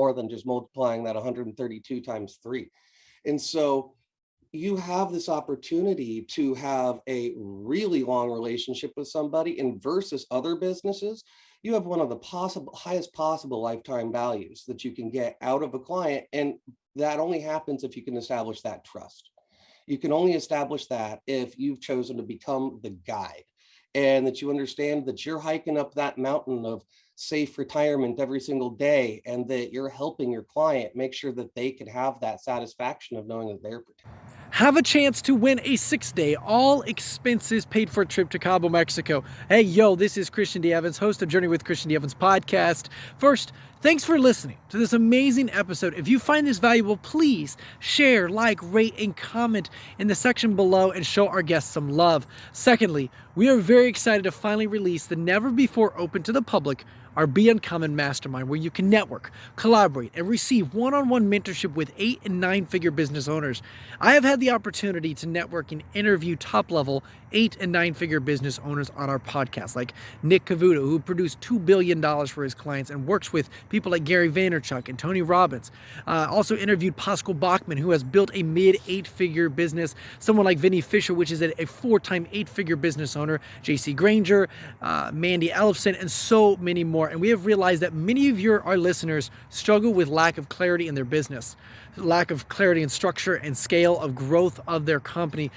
more than just multiplying that 132 times 3. And so you have this opportunity to have a really long relationship with somebody, and versus other businesses, you have one of the highest possible lifetime values that you can get out of a client. And that only happens if you can establish that trust. You can only establish that if you've chosen to become the guide, and that you understand that you're hiking up that mountain of safe retirement every single day, and that you're helping your client make sure that they can have that satisfaction of knowing that they're protected. Have a chance to win a 6-day, all expenses paid for trip to Cabo, Mexico. Hey, yo, this is Christian D. Evans, host of Journey with Christian D. Evans podcast. First, thanks for listening to this amazing episode. If you find this valuable, please share, like, rate, and comment in the section below and show our guests some love. Secondly, we are very excited to finally release the never before open to the public our Be Uncommon Mastermind, where you can network, collaborate, and receive one-on-one mentorship with 8- and 9-figure business owners. I have had the opportunity to network and interview top-level 8- and 9-figure business owners on our podcast, like Nick Cavuto, who produced $2 billion for his clients and works with people like Gary Vaynerchuk and Tony Robbins. Also interviewed Pascal Bachman, who has built a mid-8-figure business. Someone like Vinny Fisher, which is a 4-time 8-figure business owner. JC Granger, Mandy Ellefson, and so many more. And we have realized that many of our listeners struggle with lack of clarity in their business, lack of clarity in structure and scale of growth of their company.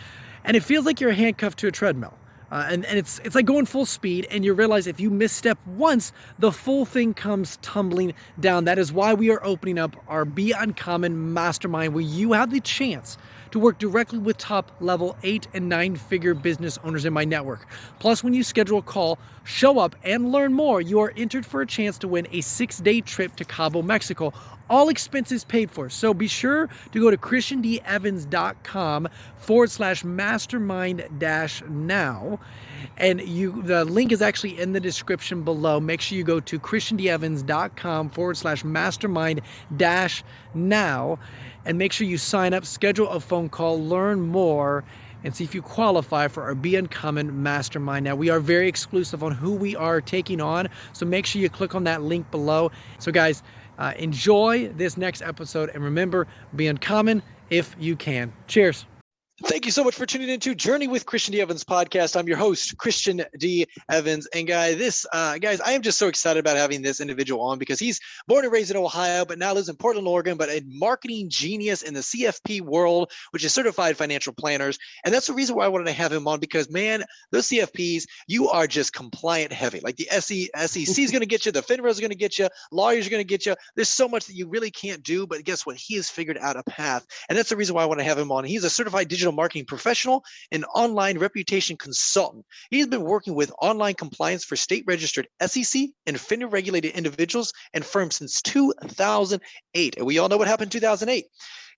And it feels like you're handcuffed to a treadmill. And it's like going full speed, and you realize if you misstep once, the full thing comes tumbling down. That is why we are opening up our Be Uncommon Mastermind, where you have the chance to work directly with top-level 8- and 9-figure business owners in my network. Plus, when you schedule a call, show up, and learn more, you are entered for a chance to win a 6-day trip to Cabo, Mexico, all expenses paid for. So be sure to go to christiandeevans.com/mastermind-now. And the link is actually in the description below. Make sure you go to christiandeevans.com/mastermind-now. And make sure you sign up, schedule a phone call, learn more, and see if you qualify for our Be Uncommon Mastermind. Now, we are very exclusive on who we are taking on, so make sure you click on that link below. So guys, enjoy this next episode, and remember, be uncommon if you can. Cheers. Thank you so much for tuning into Journey with Christian D. Evans podcast. I'm your host, Christian D. Evans. And guys, I am just so excited about having this individual on, because he's born and raised in Ohio, but now lives in Portland, Oregon, but a marketing genius in the CFP world, which is Certified Financial Planners. And that's the reason why I wanted to have him on, because, man, those CFPs, you are just compliant heavy. Like the SEC is going to get you, the FINRA is going to get you, lawyers are going to get you. There's so much that you really can't do, but guess what? He has figured out a path. And that's the reason why I want to have him on. He's a certified digital marketing professional and online reputation consultant. He's been working with online compliance for state-registered SEC and FINRA-regulated individuals and firms since 2008. And we all know what happened in 2008.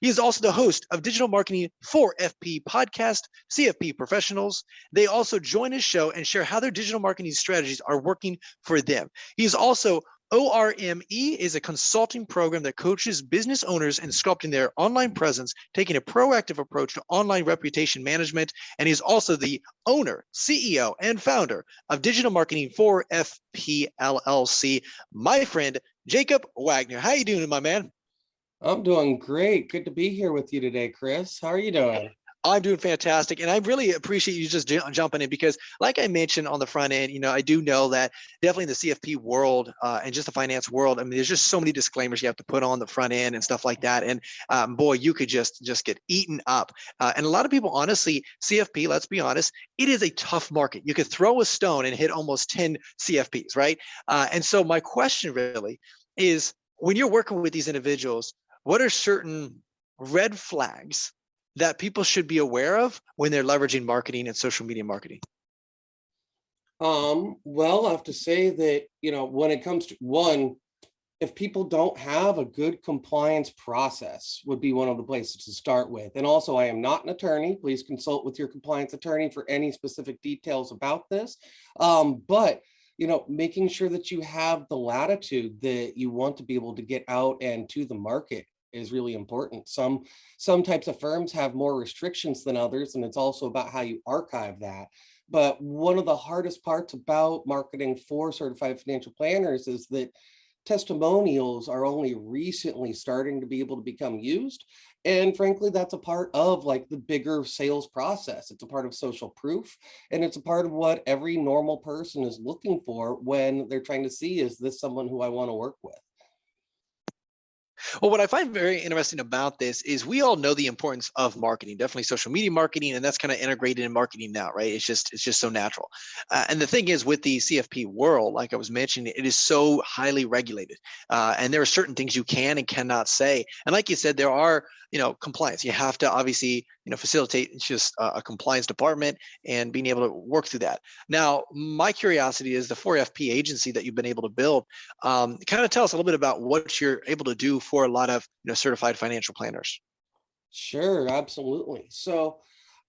He is also the host of Digital Marketing for FP podcast, CFP Professionals. They also join his show and share how their digital marketing strategies are working for them. He is also ORME is a consulting program that coaches business owners in sculpting their online presence, taking a proactive approach to online reputation management. And he's also the owner, CEO, and founder of Digital Marketing for FP LLC. My friend, Jacob Wagner. How you doing, my man? I'm doing great. Good to be here with you today, Chris. How are you doing? I'm doing fantastic. And I really appreciate you just jumping in, because like I mentioned on the front end, I do know that definitely in the CFP world and just the finance world, I mean, there's just so many disclaimers you have to put on the front end and stuff like that. And boy, you could just get eaten up. And a lot of people, honestly, CFP, let's be honest, it is a tough market. You could throw a stone and hit almost 10 CFPs, right? And so my question really is, when you're working with these individuals, what are certain red flags that people should be aware of when they're leveraging marketing and social media marketing? Well, I have to say that, when it comes to one, if people don't have a good compliance process, would be one of the places to start with. And also, I am not an attorney. Please consult with your compliance attorney for any specific details about this. But making sure that you have the latitude that you want to be able to get out and to the market is really important. Some types of firms have more restrictions than others, and it's also about how you archive that. But one of the hardest parts about marketing for certified financial planners is that testimonials are only recently starting to be able to become used. And frankly, that's a part of like the bigger sales process. It's a part of social proof, and it's a part of what every normal person is looking for when they're trying to see, is this someone who I want to work with? Well, what I find very interesting about this is we all know the importance of marketing, definitely social media marketing, and that's kind of integrated in marketing now, right? It's just so natural. And the thing is, with the CFP world, like I was mentioning, it is so highly regulated, and there are certain things you can and cannot say. And like you said, there are compliance. You have to obviously facilitate just a compliance department and being able to work through that. Now, my curiosity is the 4FP agency that you've been able to build. Kind of tell us a little bit about what you're able to do for a lot of certified financial planners. Sure, absolutely. So,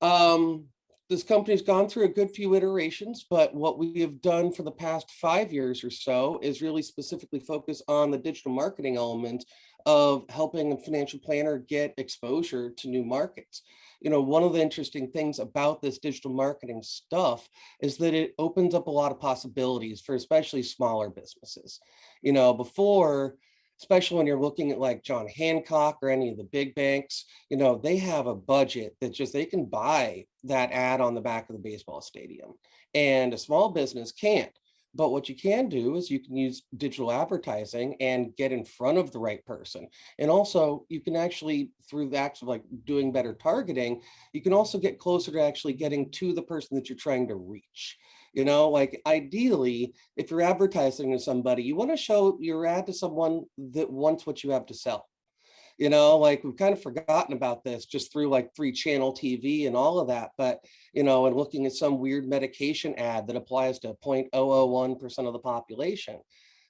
um, this company's gone through a good few iterations, but what we have done for the past 5 years or so is really specifically focus on the digital marketing element of helping a financial planner get exposure to new markets. One of the interesting things about this digital marketing stuff is that it opens up a lot of possibilities for especially smaller businesses. Before, especially when you're looking at like John Hancock or any of the big banks, they have a budget that just they can buy that ad on the back of the baseball stadium, and a small business can't. But what you can do is you can use digital advertising and get in front of the right person. And also you can actually, through the acts of like doing better targeting, you can also get closer to actually getting to the person that you're trying to reach. Like ideally, if you're advertising to somebody, you want to show your ad to someone that wants what you have to sell. Like we've kind of forgotten about this just through like 3 channel TV and all of that. But, and looking at some weird medication ad that applies to 0.001% of the population,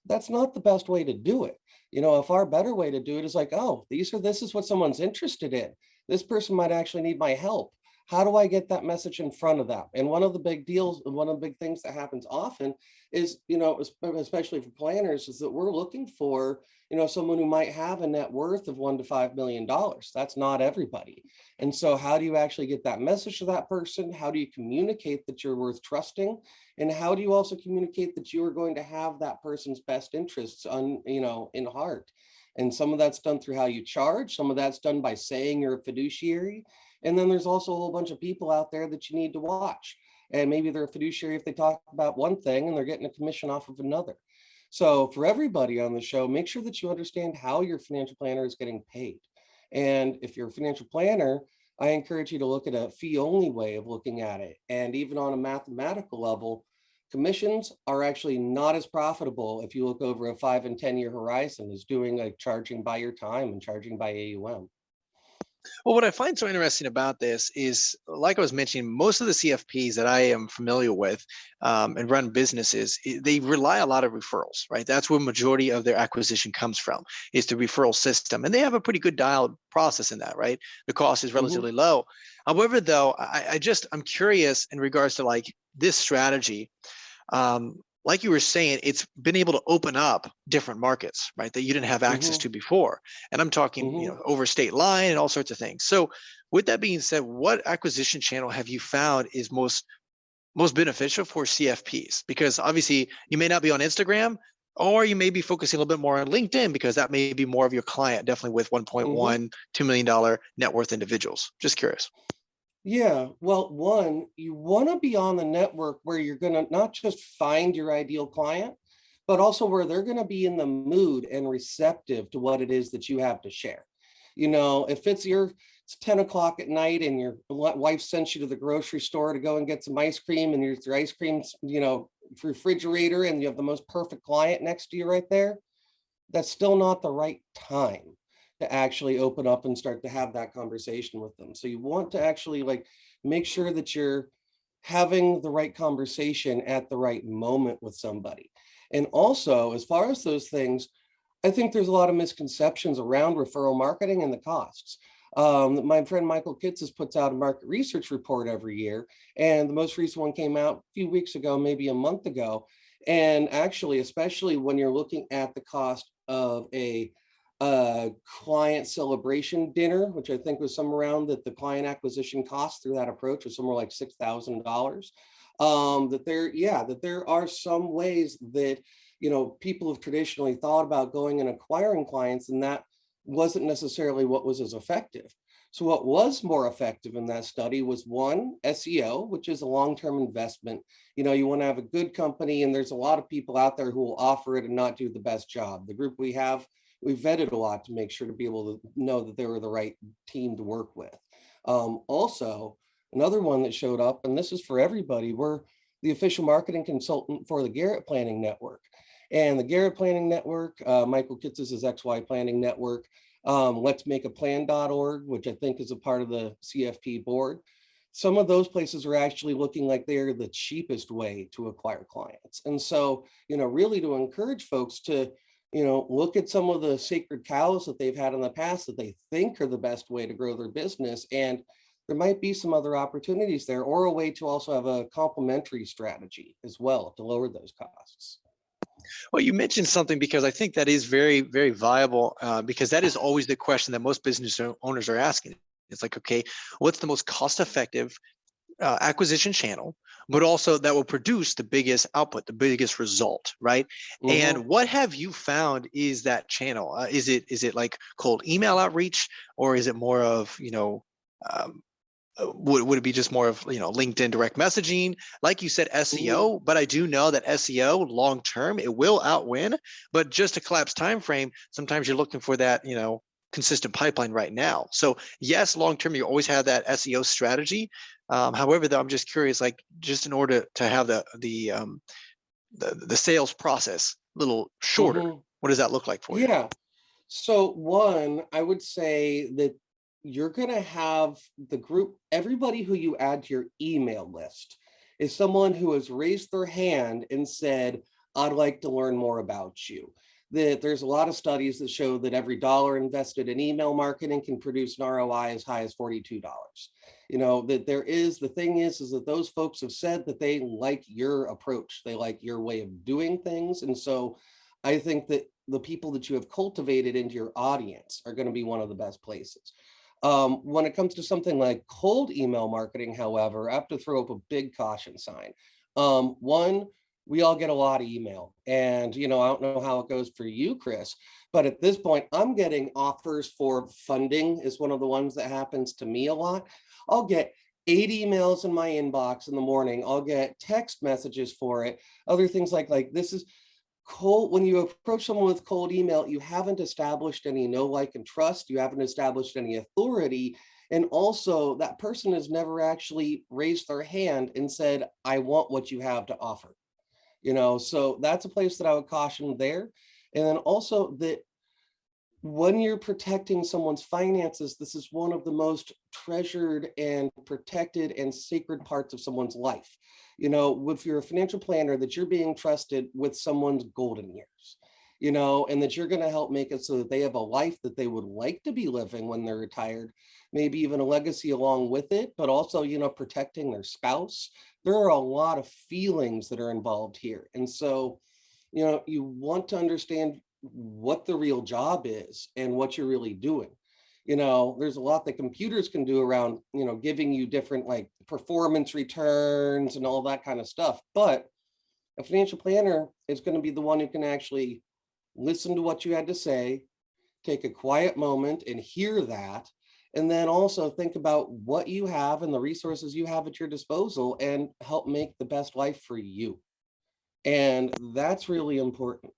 that's not the best way to do it. A far better way to do it is like, oh, this is what someone's interested in. This person might actually need my help. How do I get that message in front of them? And one of the big deals, one of the big things that happens often is, especially for planners, is that we're looking for, someone who might have a net worth of $1 to $5 million. That's not everybody. And so how do you actually get that message to that person? How do you communicate that you're worth trusting? And how do you also communicate that you are going to have that person's best interests in heart? And some of that's done through how you charge. Some of that's done by saying you're a fiduciary. And then there's also a whole bunch of people out there that you need to watch. And maybe they're a fiduciary if they talk about one thing and they're getting a commission off of another. So for everybody on the show, make sure that you understand how your financial planner is getting paid. And if you're a financial planner, I encourage you to look at a fee only way of looking at it. And even on a mathematical level, commissions are actually not as profitable if you look over a 5 and 10 year horizon as doing like charging by your time and charging by AUM. Well, what I find so interesting about this is, like I was mentioning, most of the CFPs that I am familiar with and run businesses, they rely a lot of referrals, right? That's where majority of their acquisition comes from, is the referral system. And they have a pretty good dialed process in that, right? The cost is relatively low. However, though, I'm curious in regards to like this strategy. Like you were saying, it's been able to open up different markets, right, that you didn't have access to before. And I'm talking, over state line and all sorts of things. So with that being said, what acquisition channel have you found is most beneficial for CFPs? Because obviously you may not be on Instagram, or you may be focusing a little bit more on LinkedIn, because that may be more of your client, definitely with 1.1, $2 million net worth individuals. Just curious. Yeah, well, one, you want to be on the network where you're going to not just find your ideal client, but also where they're going to be in the mood and receptive to what it is that you have to share. If it's 10 o'clock at night and your wife sends you to the grocery store to go and get some ice cream, and your ice cream's, refrigerator, and you have the most perfect client next to you right there, that's still not the right time to actually open up and start to have that conversation with them. So you want to actually like make sure that you're having the right conversation at the right moment with somebody. And also, as far as those things, I think there's a lot of misconceptions around referral marketing and the costs. My friend Michael Kitces puts out a market research report every year, and the most recent one came out a few weeks ago, maybe a month ago. And actually, especially when you're looking at the cost of a client celebration dinner, which I think was somewhere around that the client acquisition cost through that approach was somewhere like $6,000. That there are some ways that people have traditionally thought about going and acquiring clients, and that wasn't necessarily what was as effective. So what was more effective in that study was one, SEO, which is a long-term investment. You want to have a good company, and there's a lot of people out there who will offer it and not do the best job. The group we vetted a lot to make sure to be able to know that they were the right team to work with. Also, another one that showed up, and this is for everybody, we're the official marketing consultant for the Garrett Planning Network. And the Garrett Planning Network, Michael Kitz's XY Planning Network, Let's Make a Plan.org, which I think is a part of the CFP board. Some of those places are actually looking like they're the cheapest way to acquire clients. And so, really to encourage folks to, look at some of the sacred cows that they've had in the past that they think are the best way to grow their business. And there might be some other opportunities there, or a way to also have a complementary strategy as well to lower those costs. Well, you mentioned something, because I think that is very, very viable, because that is always the question that most business owners are asking. It's like, okay, what's the most cost-effective acquisition channel, but also that will produce the biggest output, the biggest result, right? And what have you found is that channel? Is it like cold email outreach, or is it more of, would it be just more of, LinkedIn direct messaging? Like you said, SEO, but I do know that SEO long term, it will outwin, but just a collapsed time frame, sometimes you're looking for that, consistent pipeline right now. So yes, long term, you always have that SEO strategy. However, though, I'm just curious, like, just in order to have the sales process a little shorter, what does that look like for you? Yeah. So one, I would say that you're going to have the group, everybody who you add to your email list is someone who has raised their hand and said, I'd like to learn more about you. That there's a lot of studies that show that every dollar invested in email marketing can produce an ROI as high as $42. The thing is that those folks have said that they like your approach. They like your way of doing things. And so I think that the people that you have cultivated into your audience are going to be one of the best places. When it comes to something like cold email marketing, however, I have to throw up a big caution sign. One, we all get a lot of email, and I don't know how it goes for you, Chris, but at this point, I'm getting offers for funding is one of the ones that happens to me a lot. I'll get 8 emails in my inbox in the morning. I'll get text messages for it. Other things like this is cold. When you approach someone with cold email, you haven't established any know, like, and trust. You haven't established any authority. And also that person has never actually raised their hand and said, I want what you have to offer. So that's a place that I would caution there. And then also that when you're protecting someone's finances, this is one of the most treasured and protected and sacred parts of someone's life. If you're a financial planner, that you're being trusted with someone's golden years, and that you're going to help make it so that they have a life that they would like to be living when they're retired, maybe even a legacy along with it, but also, protecting their spouse. There are a lot of feelings that are involved here. And so, you want to understand what the real job is and what you're really doing. There's a lot that computers can do around, giving you different like performance returns and all that kind of stuff. But a financial planner is going to be the one who can actually listen to what you had to say, take a quiet moment and hear that, and then also think about what you have and the resources you have at your disposal and help make the best life for you. And that's really important.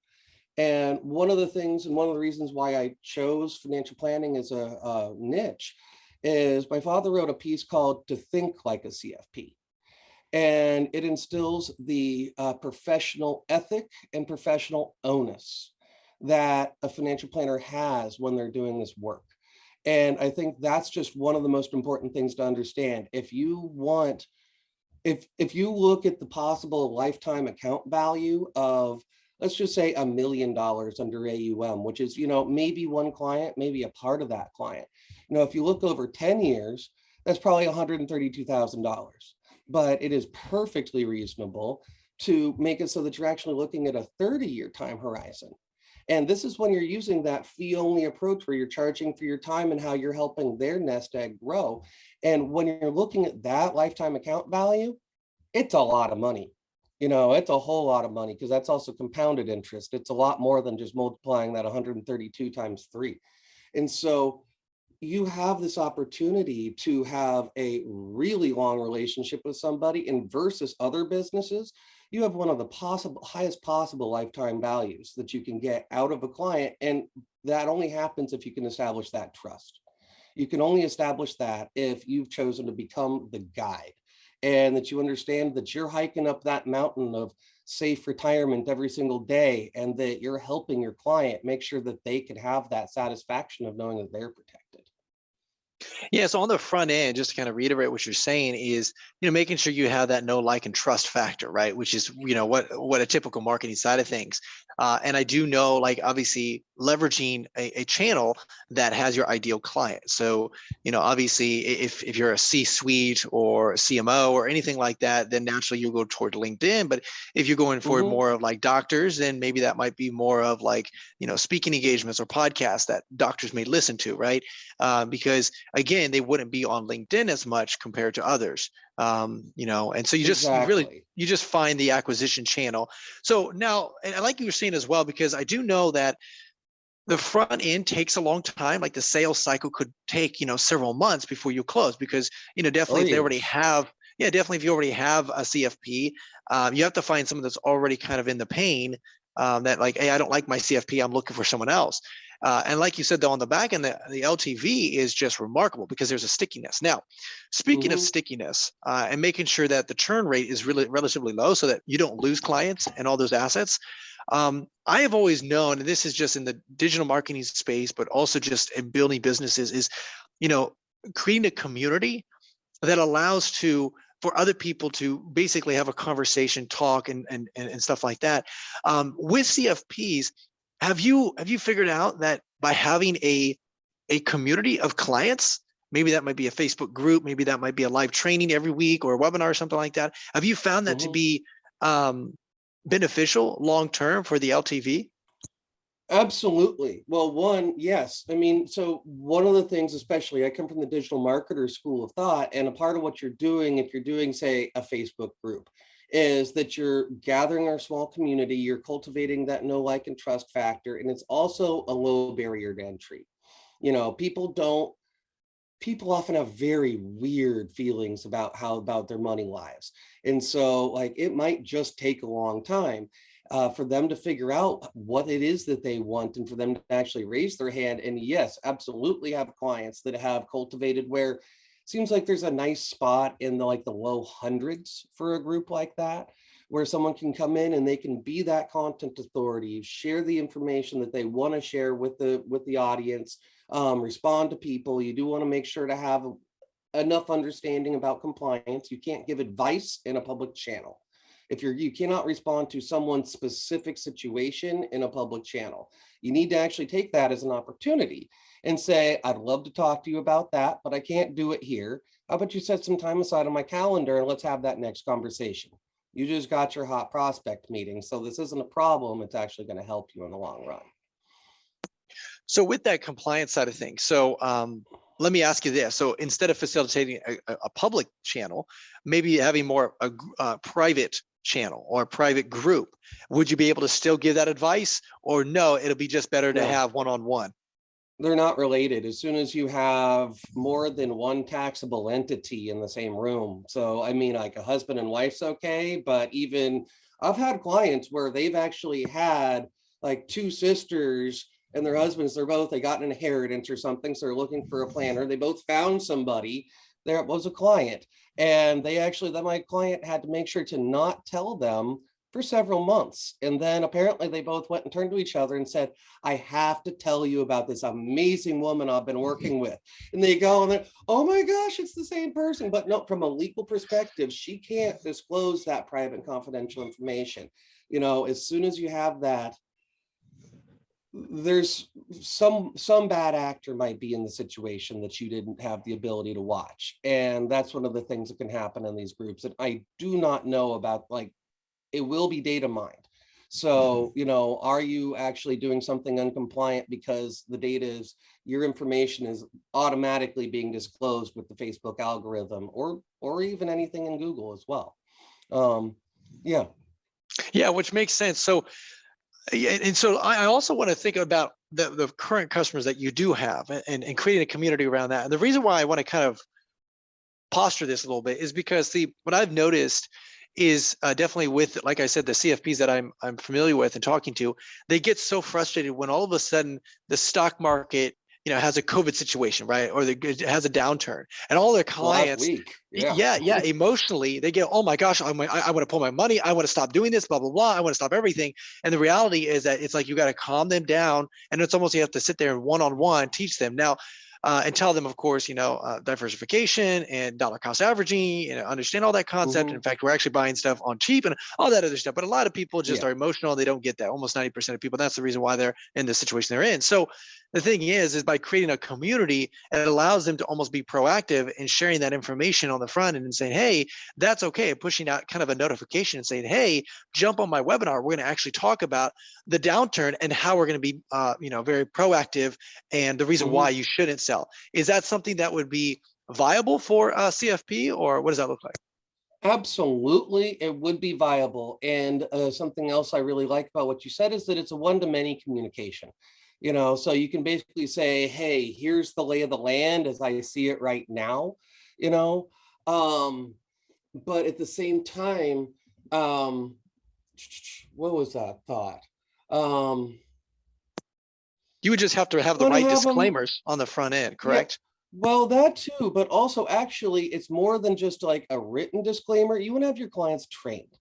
And one of the things, and one of the reasons why I chose financial planning as a niche is my father wrote a piece called To Think Like a CFP. And it instills the professional ethic and professional onus that a financial planner has when they're doing this work. And I think that's just one of the most important things to understand. If you look at the possible lifetime account value of, let's just say $1 million under AUM, which is, maybe one client, maybe a part of that client. If you look over 10 years, that's probably $132,000. But it is perfectly reasonable to make it so that you're actually looking at a 30-year time horizon. And this is when you're using that fee-only approach where you're charging for your time and how you're helping their nest egg grow. And when you're looking at that lifetime account value, it's a lot of money. It's a whole lot of money because that's also compounded interest. It's a lot more than just multiplying that 132 times 3. And so you have this opportunity to have a really long relationship with somebody, and versus other businesses, you have one of the highest possible lifetime values that you can get out of a client. And that only happens if you can establish that trust. You can only establish that if you've chosen to become the guide, and that you understand that you're hiking up that mountain of safe retirement every single day, and that you're helping your client make sure that they can have that satisfaction of knowing that they're protected. Yeah, so on the front end, just to kind of reiterate what you're saying is, making sure you have that know, like, and trust factor, right? Which is, what a typical marketing side of things. And I do know, like, obviously leveraging a channel that has your ideal client. So, obviously if you're a C-suite or a CMO or anything like that, then naturally you'll go toward LinkedIn. But if you're going for more of like doctors, then maybe that might be more of like, speaking engagements or podcasts that doctors may listen to, right? Because again, they wouldn't be on LinkedIn as much compared to others. And so you just find the acquisition channel. So now, and I like you were saying as well, because I do know that the front end takes a long time. Like the sales cycle could take, several months before you close, because, definitely if they already have, definitely if you already have a CFP, you have to find someone that's already kind of in the pain, that like, hey, I don't like my CFP, I'm looking for someone else. And like you said, though, on the back end, the LTV is just remarkable because there's a stickiness. Now, speaking of stickiness, and making sure that the churn rate is really relatively low so that you don't lose clients and all those assets. I have always known, and this is just in the digital marketing space, but also just in building businesses, is, creating a community that allows for other people to basically have a conversation, talk, and stuff like that. With CFPs, have you figured out that by having a community of clients, maybe that might be a Facebook group, maybe that might be a live training every week or a webinar or something like that, have you found that to be beneficial long term for the LTV? Absolutely. Well, one, yes. I mean, so one of the things, especially, I come from the digital marketer school of thought, and a part of what you're doing, if you're doing, say, a Facebook group, is that you're gathering our small community, you're cultivating that know, like, and trust factor, and it's also a low barrier to entry. People often have very weird feelings about their money lives. And so, like, it might just take a long time for them to figure out what it is that they want, and for them to actually raise their hand. And yes, absolutely have clients that have cultivated where it seems like there's a nice spot in the low hundreds for a group like that, where someone can come in and they can be that content authority, share the information that they want to share with the audience, respond to people. You do want to make sure to have enough understanding about compliance. You can't give advice in a public channel. You cannot respond to someone's specific situation in a public channel. You need to actually take that as an opportunity and say, I'd love to talk to you about that, but I can't do it here. How about you set some time aside on my calendar and let's have that next conversation? You just got your hot prospect meeting. So this isn't a problem. It's actually going to help you in the long run. So with that compliance side of things, so let me ask you this. So instead of facilitating a public channel, maybe having more a private channel or a private group, would you be able to still give that advice, or no, it'll be just better to have one-on-one? They're not related. As soon as you have more than one taxable entity in the same room. So, I mean, like a husband and wife's okay, but even I've had clients where they've actually had like two sisters and their husbands, they got an inheritance or something. So they're looking for a planner. They both found somebody. There was a client, and my client had to make sure to not tell them for several months. And then apparently they both went and turned to each other and said, I have to tell you about this amazing woman I've been working with. And they go and they're, oh my gosh, it's the same person. But no, from a legal perspective, she can't disclose that private confidential information. As soon as you have that, there's some bad actor might be in the situation that you didn't have the ability to watch. And that's one of the things that can happen in these groups. And I do not know about, like, it will be data mined. So, are you actually doing something uncompliant because the data is, your information is automatically being disclosed with the Facebook algorithm, or even anything in Google as well. Yeah. Yeah, which makes sense. So, and so I also want to think about the current customers that you do have, and creating a community around that. And the reason why I want to kind of posture this a little bit is because what I've noticed is definitely with, like I said, the CFPs that I'm familiar with and talking to, they get so frustrated when all of a sudden the stock market, has a COVID situation, right? Or it has a downturn, and all their Last clients, week. Yeah. yeah, emotionally they get, oh my gosh, I want to pull my money, I want to stop doing this, blah blah blah, I want to stop everything. And the reality is that it's like you got to calm them down, and it's almost you have to sit there and one-on-one teach them now. And tell them, of course, diversification and dollar cost averaging, understand all that concept. In fact, we're actually buying stuff on cheap and all that other stuff. But a lot of people just are emotional. They don't get that. Almost 90% of people. That's the reason why they're in the situation they're in. So the thing is by creating a community, it allows them to almost be proactive in sharing that information on the front end and saying, hey, that's okay. Pushing out kind of a notification and saying, hey, jump on my webinar. We're going to actually talk about the downturn and how we're going to be, very proactive, and the reason why you shouldn't sell. Is that something that would be viable for CFP, or what does that look like? Absolutely, it would be viable. And something else I really like about what you said is that it's a one-to-many communication. So you can basically say, hey, here's the lay of the land as I see it right now, but at the same time, what was that thought? You would just have to have the right disclaimers on the front end, correct? Yeah, well, that too, but also actually it's more than just like a written disclaimer. You want to have your clients trained.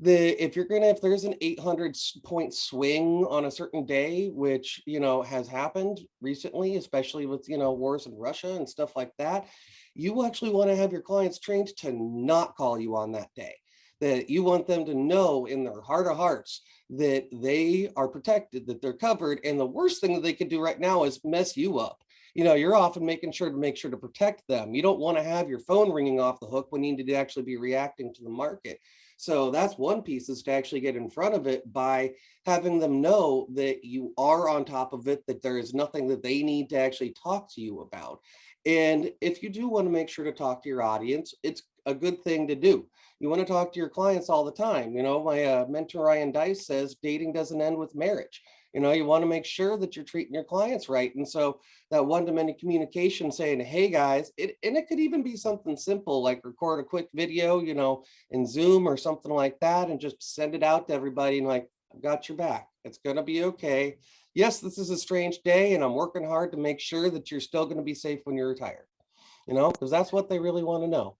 If there's an 800-point swing on a certain day, which has happened recently, especially with wars in Russia and stuff like that, you actually want to have your clients trained to not call you on that day. That you want them to know in their heart of hearts that they are protected, that they're covered. And the worst thing that they could do right now is mess you up. You're often making sure to protect them. You don't want to have your phone ringing off the hook when you need to actually be reacting to the market. So that's one piece, is to actually get in front of it by having them know that you are on top of it, that there is nothing that they need to actually talk to you about. And if you do want to make sure to talk to your audience, it's a good thing to do. You want to talk to your clients all the time. My mentor Ryan Dice says dating doesn't end with marriage. You want to make sure that you're treating your clients right. And so that one-to-many communication, saying, hey guys, and it could even be something simple like record a quick video, in Zoom or something like that, and just send it out to everybody and like, I've got your back. It's going to be okay. Yes, this is a strange day and I'm working hard to make sure that you're still going to be safe when you're retired, because that's what they really want to know.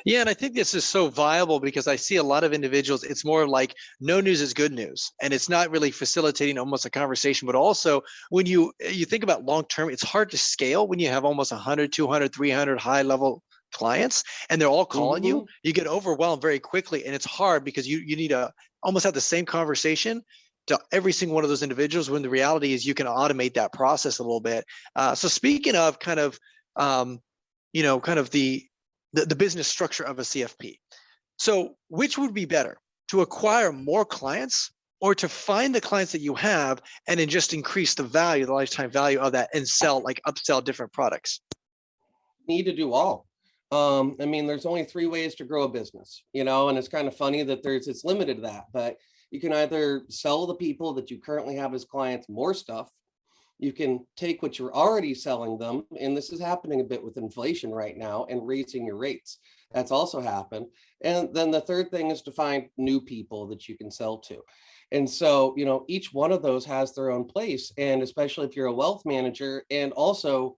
Yeah, and I think this is so viable because I see a lot of individuals, it's more like no news is good news, and it's not really facilitating almost a conversation. But also when you think about long term, it's hard to scale when you have almost 100, 200, 300 high level clients and they're all calling you. You get overwhelmed very quickly, and it's hard because you need to almost have the same conversation to every single one of those individuals, when the reality is you can automate that process a little bit. So speaking of kind of the business structure of a CFP. So which would be better, to acquire more clients or to find the clients that you have and then just increase the value, the lifetime value of that, and upsell different products? Need to do all. There's only 3 ways to grow a business, and it's kind of funny that it's limited to that, but you can either sell the people that you currently have as clients more stuff. You can take what you're already selling them, and this is happening a bit with inflation right now, and raising your rates. That's also happened. And then the third thing is to find new people that you can sell to. And so, each one of those has their own place. And especially if you're a wealth manager, and also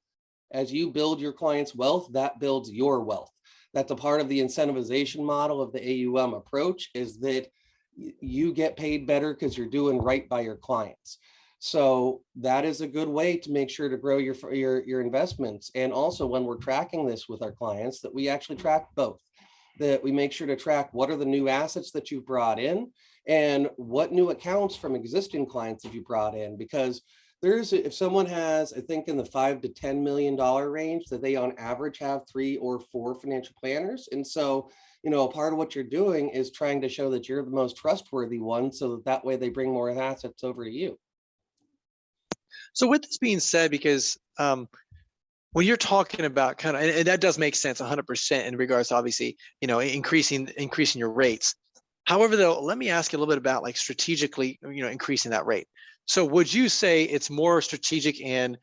as you build your clients' wealth, that builds your wealth. That's a part of the incentivization model of the AUM approach, is that you get paid better because you're doing right by your clients. So that is a good way to make sure to grow your investments. And also, when we're tracking this with our clients, that we actually track both, that we make sure to track what are the new assets that you've brought in and what new accounts from existing clients have you brought in. Because if someone has, I think in the $5 to $10 million range, that they on average have 3 or 4 financial planners. And so, part of what you're doing is trying to show that you're the most trustworthy one, so that way they bring more assets over to you. So with this being said, because when you're talking about and that does make sense 100% in regards to, obviously, increasing your rates. However, though, let me ask you a little bit about like strategically, increasing that rate. So would you say it's more strategic in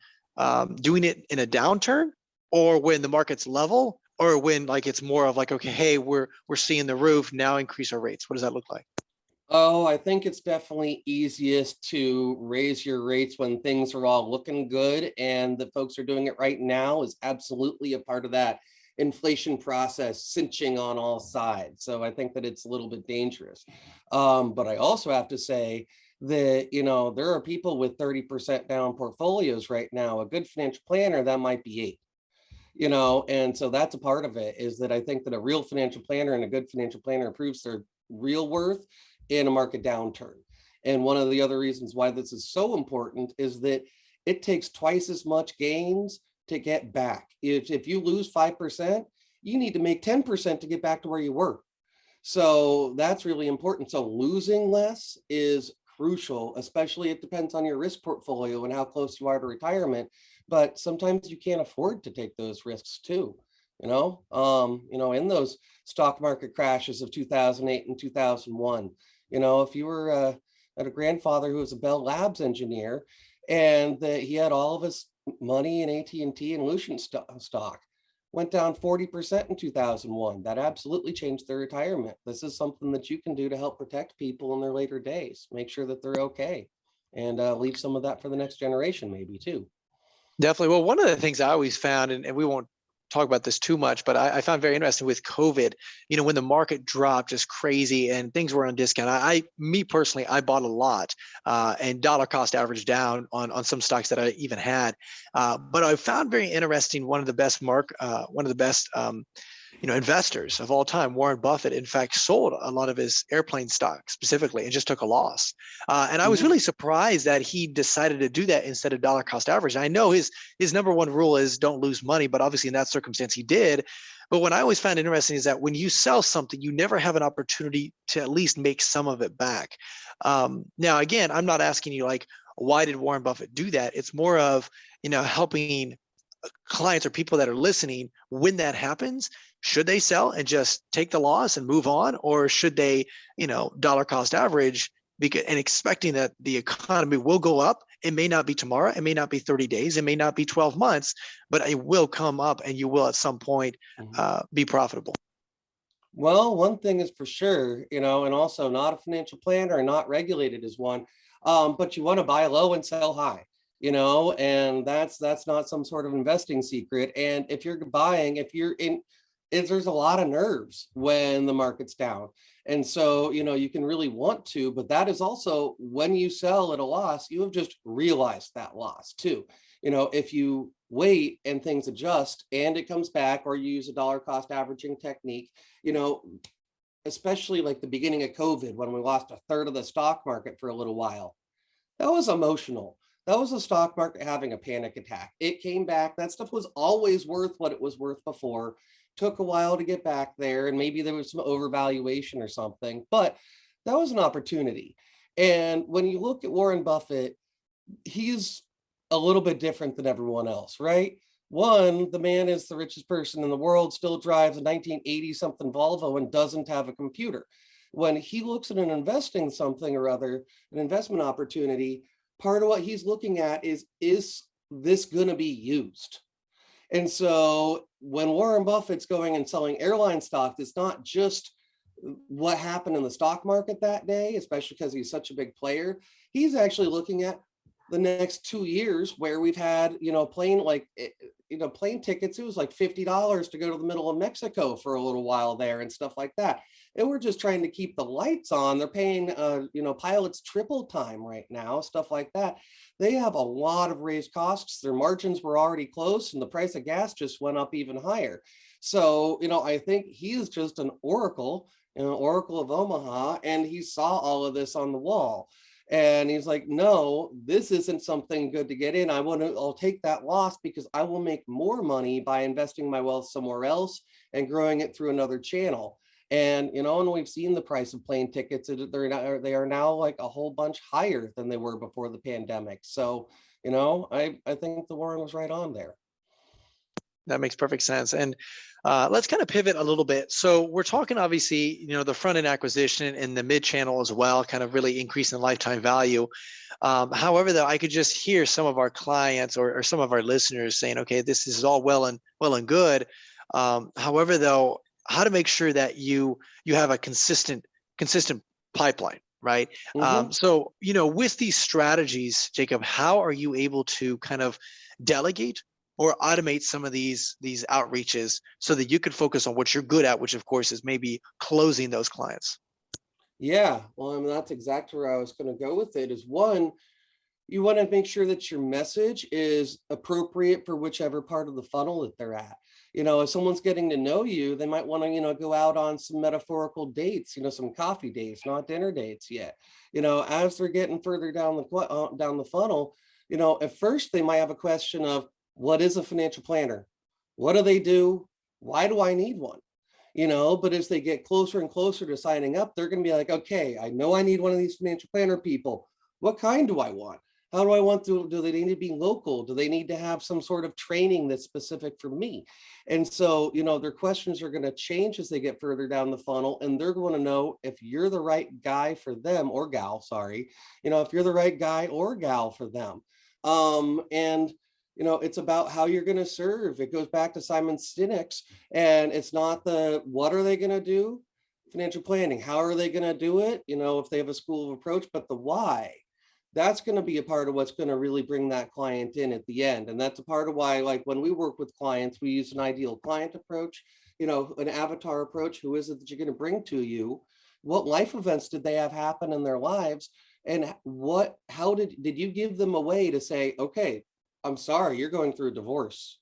doing it in a downturn, or when the market's level, or when like it's more of like, okay, hey, we're seeing the roof now, increase our rates? What does that look like? Oh, I think it's definitely easiest to raise your rates when things are all looking good, and the folks are doing it right now is absolutely a part of that inflation process cinching on all sides. So I think that it's a little bit dangerous. But I also have to say that, there are people with 30% down portfolios right now. A good financial planner, that might be 8. And so that's a part of it, is that I think that a real financial planner and a good financial planner improves their real worth in a market downturn. And one of the other reasons why this is so important is that it takes twice as much gains to get back. If you lose 5%, you need to make 10% to get back to where you were. So that's really important. So losing less is crucial, especially it depends on your risk portfolio and how close you are to retirement. But sometimes you can't afford to take those risks too. In those stock market crashes of 2008 and 2001, if you were had a grandfather who was a Bell Labs engineer, and that he had all of his money in AT&T and Lucent stock, went down 40% in 2001. That absolutely changed their retirement. This is something that you can do to help protect people in their later days, make sure that they're okay, and leave some of that for the next generation maybe too. Definitely. Well, one of the things I always found, and we won't talk about this too much, but I found very interesting with COVID, when the market dropped just crazy and things were on discount, me personally, I bought a lot and dollar cost average down on some stocks that I even had. But I found very interesting, one of the best investors of all time, Warren Buffett, in fact, sold a lot of his airplane stock specifically and just took a loss. And I was really surprised that he decided to do that instead of dollar cost average. I know his number one rule is don't lose money, but obviously in that circumstance he did. But what I always found interesting is that when you sell something, you never have an opportunity to at least make some of it back. Now, again, I'm not asking you like, why did Warren Buffett do that? It's more of, helping clients or people that are listening, when that happens, should they sell and just take the loss and move on, or should they, dollar cost average and expecting that the economy will go up? It may not be tomorrow, it may not be 30 days, it may not be 12 months, but it will come up and you will at some point be profitable. Well, one thing is for sure, and also not a financial planner and not regulated as one, but you want to buy low and sell high. And that's not some sort of investing secret. And if you're buying, there's a lot of nerves when the market's down. And so, you can really want to, but that is also when you sell at a loss, you have just realized that loss too. If you wait and things adjust and it comes back, or you use a dollar cost averaging technique, especially like the beginning of COVID, when we lost a third of the stock market for a little while, that was emotional. That was the stock market having a panic attack. It came back. That stuff was always worth what it was worth before. Took a while to get back there, and maybe there was some overvaluation or something, but that was an opportunity. And when you look at Warren Buffett, he's a little bit different than everyone else, right? One, the man is the richest person in the world, still drives a 1980 something Volvo and doesn't have a computer. When he looks at an investing something or other, an investment opportunity, part of what he's looking at is this going to be used? And so when Warren Buffett's going and selling airline stocks, it's not just what happened in the stock market that day, especially because he's such a big player. He's actually looking at the next 2 years where we've had, plane tickets. It was like $50 to go to the middle of Mexico for a little while there and stuff like that. And we're just trying to keep the lights on. They're paying, pilots triple time right now, stuff like that. They have a lot of raised costs. Their margins were already close, and the price of gas just went up even higher. So, I think he is just an oracle, Oracle of Omaha, and he saw all of this on the wall. And he's like, no, this isn't something good to get in. I'll take that loss because I will make more money by investing my wealth somewhere else and growing it through another channel. And, and we've seen the price of plane tickets. They are now like a whole bunch higher than they were before the pandemic. So, I think the Warren was right on there. That makes perfect sense. And let's kind of pivot a little bit. So we're talking obviously, the front end acquisition and the mid channel as well, kind of really increasing the lifetime value. However, though, I could just hear some of our clients or some of our listeners saying, okay, this is all well and good. However, though, how to make sure that you have a consistent pipeline, right? Mhm. So, with these strategies, Jacob, how are you able to kind of delegate or automate some of these outreaches so that you can focus on what you're good at, which of course is maybe closing those clients? Yeah, well, I mean, that's exactly where I was going to go with it. Is one, you want to make sure that your message is appropriate for whichever part of the funnel that they're at. If someone's getting to know you, they might want to, go out on some metaphorical dates, some coffee dates, not dinner dates yet. As they're getting further down the funnel, at first they might have a question of, what is a financial planner? What do they do? Why do I need one? But as they get closer and closer to signing up, they're going to be like, okay, I know I need one of these financial planner people. What kind do I want? How do I want to, do they need to be local? Do they need to have some sort of training that's specific for me? And so, their questions are going to change as they get further down the funnel, and they're going to know if you're the right guy for them, or gal, sorry, if you're the right guy or gal for them. And it's about how you're going to serve. It goes back to Simon Sinek's, and it's not the what are they going to do, financial planning, how are they going to do it, if they have a school of approach, but the why. That's going to be a part of what's going to really bring that client in at the end. And that's a part of why, like when we work with clients, we use an ideal client approach, an avatar approach. Who is it that you're going to bring to you? What life events did they have happen in their lives? And how did you give them a way to say, okay, I'm sorry, you're going through a divorce.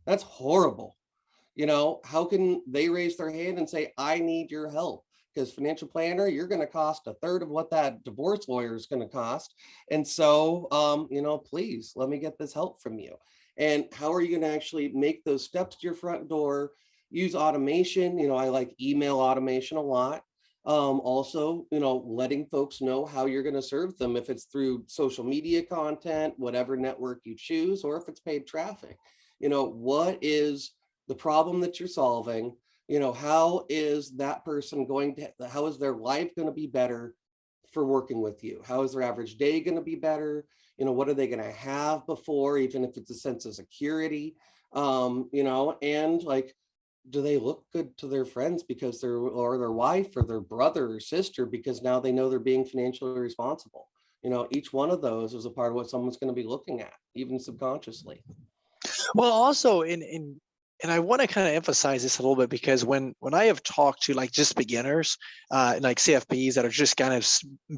That's horrible. How can they raise their hand and say, I need your help? Because financial planner, you're going to cost a third of what that divorce lawyer is going to cost. And so, please let me get this help from you. And how are you going to actually make those steps to your front door? Use automation. I like email automation a lot. Also, letting folks know how you're going to serve them, if it's through social media content, whatever network you choose, or if it's paid traffic. What is the problem that you're solving? How is that person how is their life going to be better for working with you? How is their average day going to be better? What are they going to have before, even if it's a sense of security? And like, do they look good to their friends because or their wife or their brother or sister, because now they know they're being financially responsible? Each one of those is a part of what someone's going to be looking at, even subconsciously. Well, also and I want to kind of emphasize this a little bit, because when I have talked to like just beginners, like CFPs that are just kind of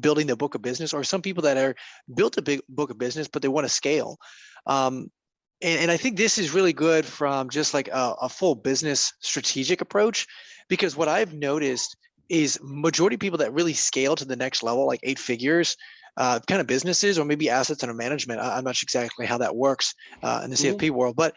building their book of business, or some people that are built a big book of business but they want to scale, and I think this is really good from just like a full business strategic approach, because what I've noticed is majority of people that really scale to the next level, like 8 figures, kind of businesses, or maybe assets under management. I'm not sure exactly how that works in the CFP world, but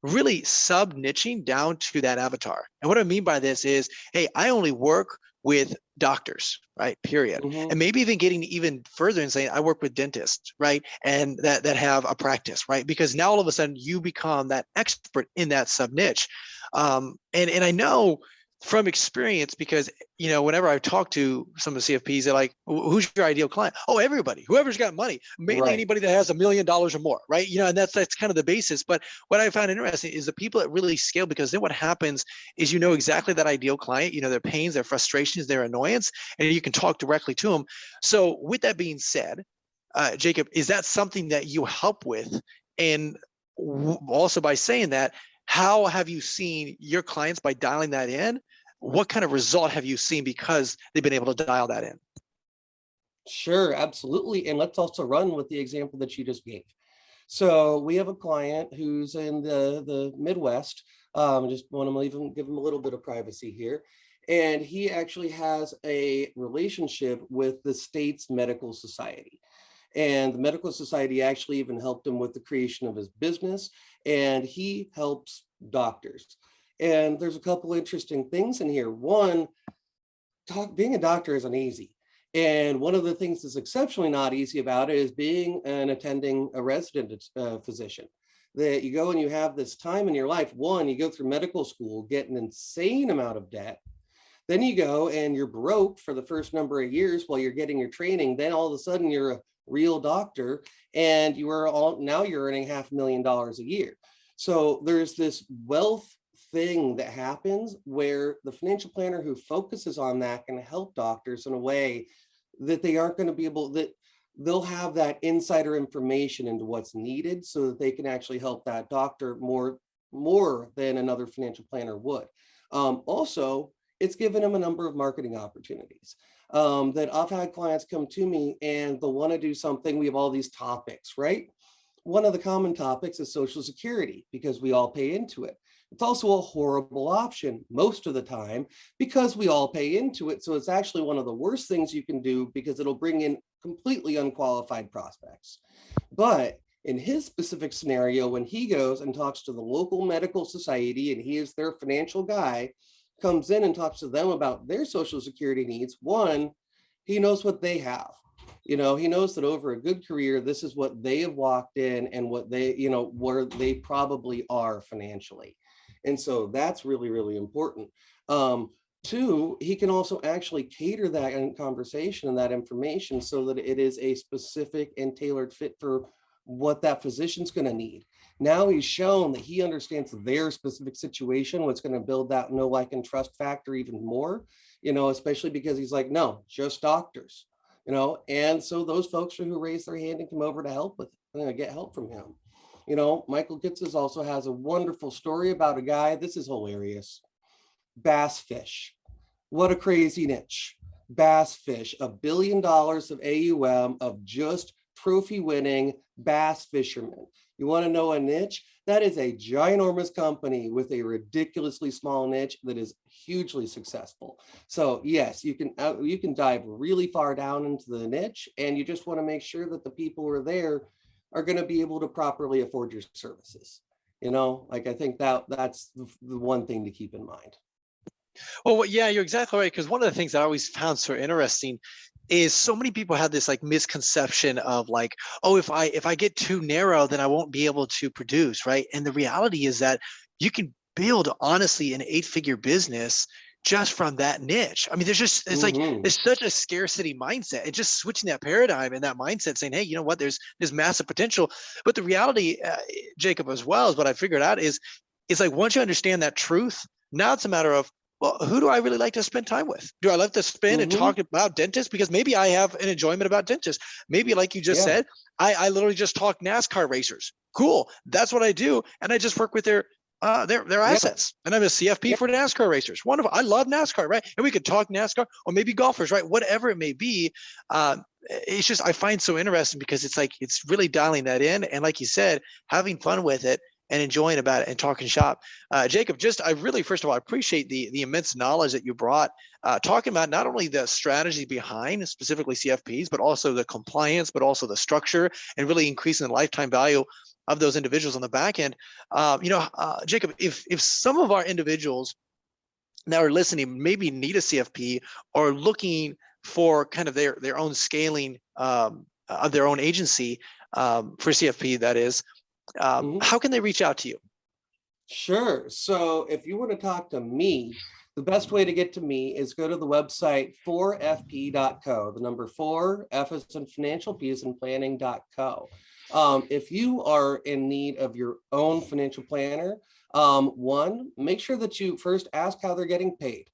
really sub niching down to that avatar. And what I mean by this is, hey, I only work with doctors, right? Period. Mm-hmm. And maybe even getting even further and saying, I work with dentists, right? And that have a practice, right? Because now all of a sudden you become that expert in that sub niche. And I know from experience, because whenever I talk to some of the CFPs, they're like, who's your ideal client? Oh, everybody, whoever's got money, mainly Right. anybody that has $1 million or more, right? And that's kind of the basis. But what I found interesting is the people that really scale, because then what happens is exactly that ideal client, their pains, their frustrations, their annoyance, and you can talk directly to them. So with that being said, Jacob, is that something that you help with? And also by saying that, how have you seen your clients by dialing that in? What kind of result have you seen because they've been able to dial that in? Sure, absolutely. And let's also run with the example that you just gave. So we have a client who's in the Midwest. Just want to give him a little bit of privacy here. And he actually has a relationship with the state's medical society. And the medical society actually even helped him with the creation of his business. And he helps doctors. And there's a couple interesting things in here. One, being a doctor isn't easy. And one of the things that's exceptionally not easy about it is being and attending a resident physician. that you go and you have this time in your life. One, you go through medical school, get an insane amount of debt. Then you go and you're broke for the first number of years while you're getting your training. Then all of a sudden you're a real doctor and now you're earning $500,000 a year. So there's this wealth thing that happens where the financial planner who focuses on that can help doctors in a way that they aren't going to be able, that they'll have that insider information into what's needed so that they can actually help that doctor more than another financial planner would. Also, it's given them a number of marketing opportunities that I've had clients come to me and they'll want to do something. We have all these topics, right? One of the common topics is Social Security because we all pay into it. It's also a horrible option most of the time because we all pay into it. So it's actually one of the worst things you can do because it'll bring in completely unqualified prospects. But in his specific scenario, when he goes and talks to the local medical society and he is their financial guy, comes in and talks to them about their Social Security needs. One, he knows what they have. He knows that over a good career, this is what they have walked in and what they, where they probably are financially. And so that's really, really important. Two, he can also actually cater that conversation and that information so that it is a specific and tailored fit for what that physician's going to need. Now he's shown that he understands their specific situation, what's going to build that know, like, and trust factor even more, especially because he's like, no, just doctors, and so those folks who raise their hand and come over to help with it, get help from him. Michael Gitzes also has a wonderful story about a guy. This is hilarious. Bass fish. What a crazy niche. Bass fish, $1 billion of AUM of just trophy winning bass fishermen. You want to know a niche? That is a ginormous company with a ridiculously small niche that is hugely successful. So yes, you can dive really far down into the niche, and you just want to make sure that the people who are there are going to be able to properly afford your services. I think that's the one thing to keep in mind. Well, yeah, you're exactly right. Because one of the things that I always found so interesting is so many people have this misconception of oh, if I get too narrow, then I won't be able to produce, right? And the reality is that you can build honestly an 8-figure business just from that niche. I mean, it's there's such a scarcity mindset, and just switching that paradigm and that mindset, saying, hey, you know what, there's massive potential. But the reality, Jacob, as well, is what I figured out is once you understand that truth, now it's a matter of, well, who do I really like to spend time with? Do I like to spend and talk about dentists? Because maybe I have an enjoyment about dentists. Maybe, like you just said, I literally just talk NASCAR racers. Cool. That's what I do. And I just work with their assets. And I'm a CFP for NASCAR racers. Wonderful. I love NASCAR, right? And we could talk NASCAR, or maybe golfers, right? Whatever it may be. It's just, I find so interesting because it's really dialing that in. And like you said, having fun with it and enjoying about it and talking shop. Jacob, I really, first of all, I appreciate the immense knowledge that you brought, talking about not only the strategy behind specifically CFPs, but also the compliance, but also the structure, and really increasing the lifetime value of those individuals on the back end. Jacob, if some of our individuals that are listening maybe need a CFP or looking for kind of their own scaling of their own agency for CFP, that is, how can they reach out to you? Sure. So if you want to talk to me, the best way to get to me is go to the website 4fp.co. The number 4, F is in financial, P is in planning.co. If you are in need of your own financial planner, one, make sure that you first ask how they're getting paid.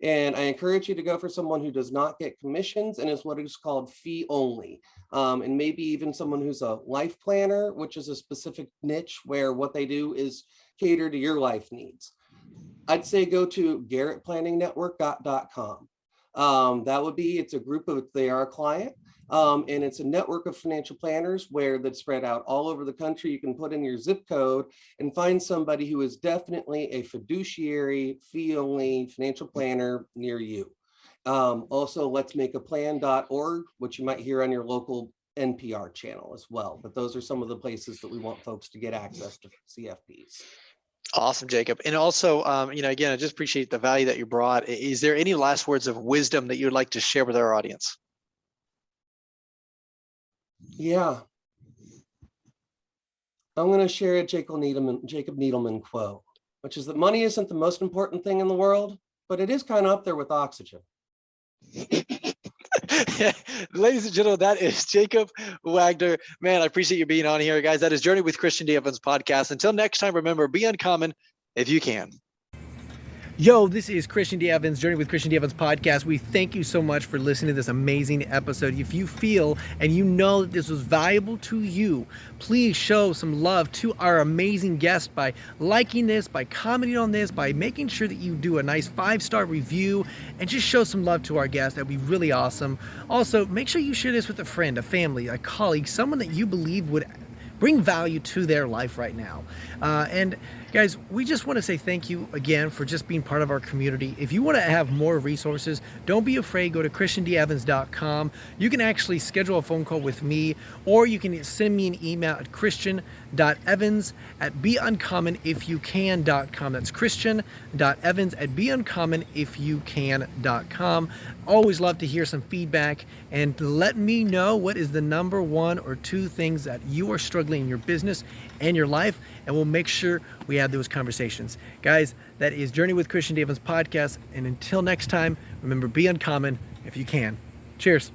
And I encourage you to go for someone who does not get commissions and is what is called fee only. And maybe even someone who's a life planner, which is a specific niche where what they do is cater to your life needs. I'd say go to garrettplanningnetwork.com. It's a group of, they are a client. And it's a network of financial planners that's spread out all over the country. You can put in your zip code and find somebody who is definitely a fiduciary, fee-only financial planner near you. Also, letsmakeaplan.org, which you might hear on your local NPR channel as well. But those are some of the places that we want folks to get access to CFPs. Awesome, Jacob. And also, again, I just appreciate the value that you brought. Is there any last words of wisdom that you'd like to share with our audience? I'm going to share a Jacob Needleman quote, which is that money isn't the most important thing in the world, but it is kind of up there with oxygen. Ladies and gentlemen, that is Jacob Wagner. Man, I appreciate you being on here, guys. That is Journey with Christian D. Evans podcast. Until next time, remember, be uncommon if you can. Yo, this is Christian D. Evans, Journey with Christian D. Evans podcast. We thank you so much for listening to this amazing episode. If you feel and you know that this was valuable to you, please show some love to our amazing guest by liking this, by commenting on this, by making sure that you do a nice 5-star review and just show some love to our guest. That'd be really awesome. Also, make sure you share this with a friend, a family, a colleague, someone that you believe would bring value to their life right now. And guys, we just want to say thank you again for just being part of our community. If you want to have more resources, don't be afraid. Go to christiandevans.com. You can actually schedule a phone call with me, or you can send me an email at christian.evans@beUncommonIfYouCan.com. That's christian.evans@beUncommonIfYouCan.com. Always love to hear some feedback and let me know what is the number 1 or 2 things that you are struggling in your business and your life, and we'll make sure we have those conversations. Guys, that is Journey with Christian D. Evans podcast, and until next time, remember, be uncommon if you can. Cheers.